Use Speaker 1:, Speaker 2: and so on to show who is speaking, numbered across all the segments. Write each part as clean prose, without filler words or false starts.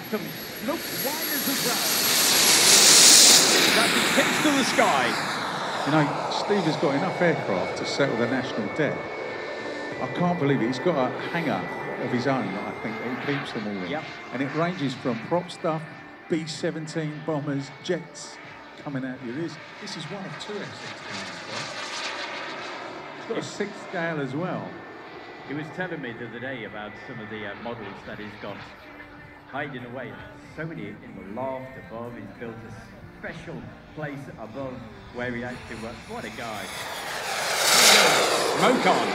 Speaker 1: Some smoke winders as well. That tips to the sky.
Speaker 2: You know, Steve has got enough aircraft to settle the national debt. I can't believe it. He's got a hangar of his own, I think, that he keeps them all in.
Speaker 1: Yep. And
Speaker 2: it ranges from prop stuff, B-17 bombers, jets coming at you. This is one of two F16s. It's got a 6th scale as well.
Speaker 1: He was telling me the other day about some of the models that he's got hiding away. So many in the loft above. He's built a special place above where he actually works. What a guy. Smoke on.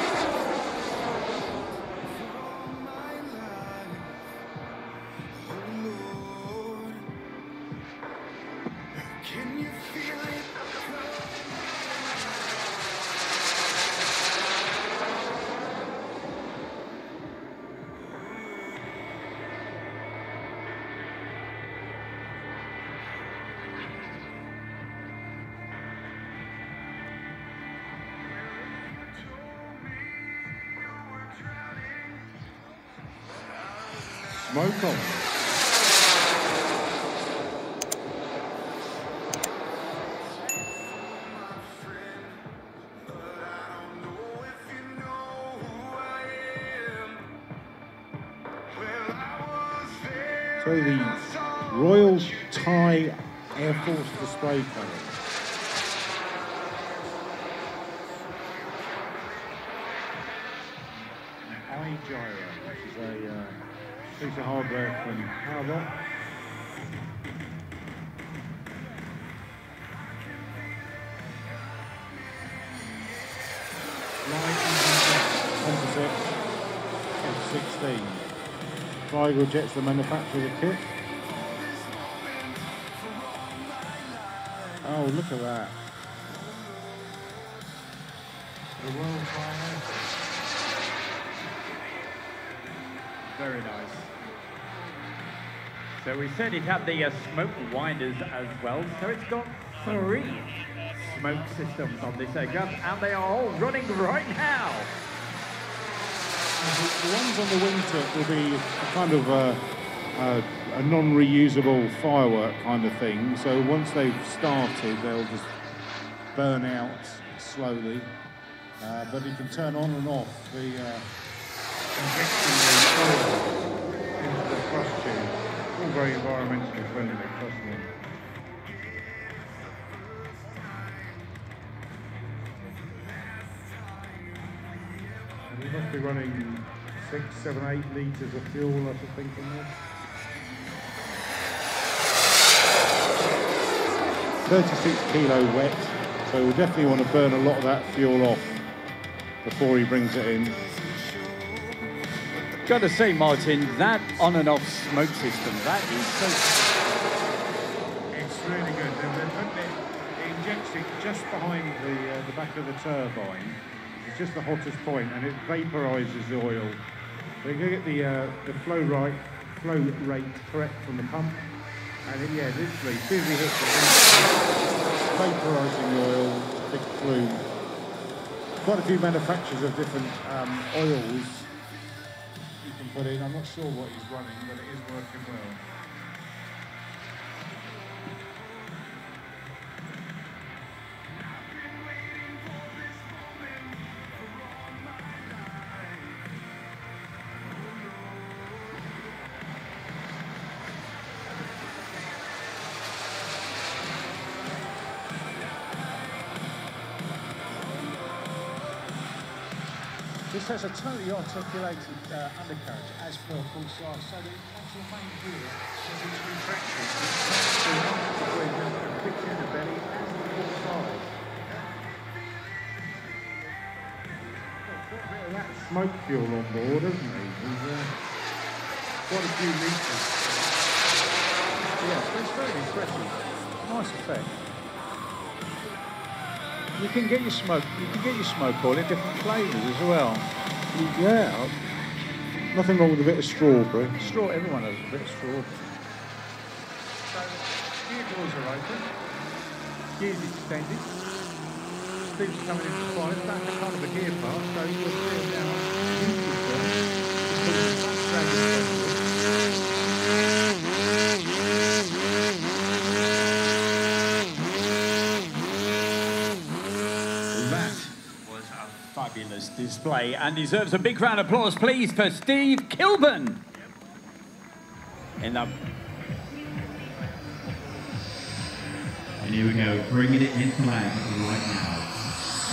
Speaker 2: Smoke on. So the Royal Thai Air Force display colours. Gyro, which is a piece of hardware from Harbour. Composite F16. Triangle Jet's the manufacturer of the kit. Oh, look at that. The Royal Thai.
Speaker 1: Very nice. So we said it had the smoke winders as well. So it's got 3 smoke systems on this aircraft, and they are all running right now.
Speaker 2: The ones on the wing tip will be a kind of a non-reusable firework kind of thing. So once they've started, they'll just burn out slowly. But you can turn on and off the injecting the into the thrust tube. All very environmentally friendly, trust me. And you must be running 6, 7, 8 litres of fuel, I should think, in there. 36 kilo wet, so we'll definitely want to burn a lot of that fuel off before he brings it in.
Speaker 1: Got to say, Martin, that on and off smoke system, that is so...
Speaker 2: It's really good. It injects it just behind the back of the turbine. It's just the hottest point, and it vaporises the oil. So you get the flow rate correct from the pump, and yeah, literally, as soon as you hit it, vaporising the oil, big plume. Quite a few manufacturers of different oils you can put in. I'm not sure what he's running, but it is working well. This has a totally articulated undercarriage as per Pulsar, so the actual main gear has its retraction. It fits in the belly as the Pulsar. Got a bit of that smoke fuel on board, hasn't he? There's quite a few litres. Yeah, so it's very impressive. Nice effect.
Speaker 3: You can get your smoke oil in different flavours as well.
Speaker 2: Yeah. Nothing wrong with a bit of strawberry.
Speaker 3: Everyone has a bit of strawberry. So, gear doors are open. Gears extended. Steve's coming into five. That's a kind of a gear part, so you'll see him now.
Speaker 1: That was a fabulous display and deserves a big round of applause, please, for Steve Kilburn. And here we go, bringing it into land right now.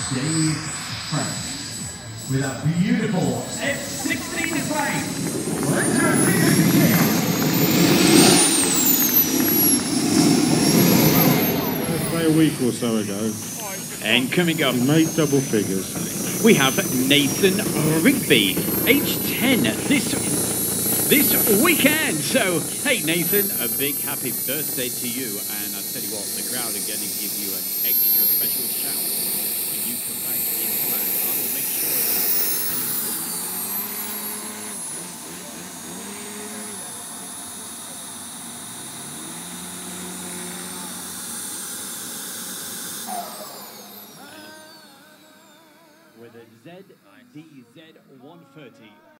Speaker 1: Steve Frank with a beautiful F16 display. Let's
Speaker 2: A week or so ago.
Speaker 1: And coming up,
Speaker 2: He made double figures.
Speaker 1: we have Nathan Rigby, age 10, this weekend. So, hey Nathan, a big happy birthday to you. And I tell you what, the crowd are going to give you an extra special shout when you come back into land. I will make sure of that. With a ZDZ 130.